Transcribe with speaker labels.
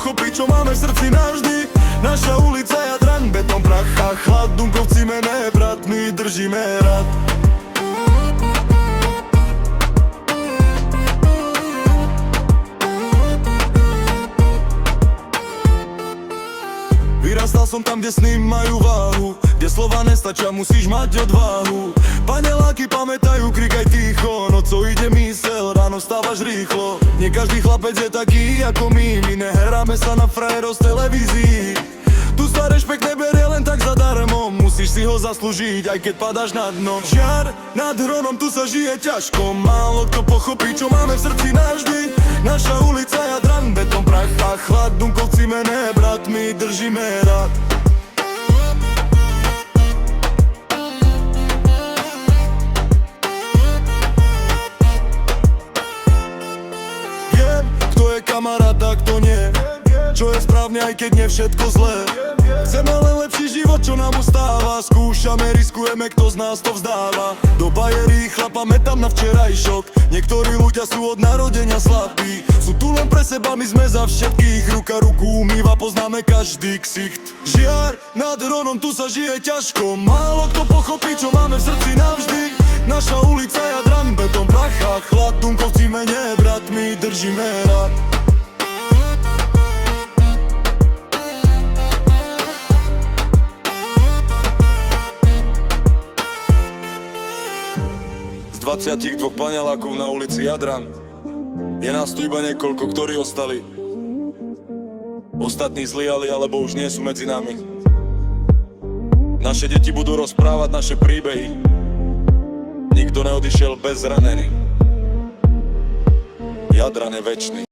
Speaker 1: pochopí, čo máme v srdci navždy. Naša ulica Jadran, betón, prach a chlad, Dunkovci mené, brat, my držíme rad. Vyrastal som tam, kde sny majú váhu, kde slova nestačia, musíš mať odvahu. Paneláky pamätajú, krik aj ticho, nocou ide mysel, ráno stávaš rýchlo. Nie každý chlapec je taký ako my nehráme sa na frajerov z televízií. Tu sa rešpekt neberie len tak zadarmo, musíš si ho zaslúžiť, aj keď padáš na dno. Žiar nad Hronom, tu sa žije ťažko, málo kto pochopí, čo máme v srdci navždy. Naša ulica Jadran, betón, prach a chlad, Dunkovci mené, brat, my držíme rad. Viem, kto je kamarát a kto nie, čo je správne, aj keď nie všetko zlé. Chceme len lepší život, čo nám ustáva, skúšame, riskujeme, kto z nás to vzdáva. Doba je rýchla, pamätám na včerajšok, niektorí ľudia sú od narodenia slabí. Sú tu len pre seba, my sme za všetkých, ruka ruku umýva, poznáme každý ksicht. Žiar nad Hronom, tu sa žije ťažko, málo kto pochopí, čo máme v srdci navždy. Naša ulica Jadran, betón, prach a chlad, Dunkovci mené, brat, my držíme rad. Z 22 panelákov na ulici Jadran je nás tu iba niekoľko, ktorí ostali. Ostatní zlyhali, alebo už nie sú medzi nami. Naše deti budú rozprávať naše príbehy. Nikto neodišiel bez zranený. Jadran je večný.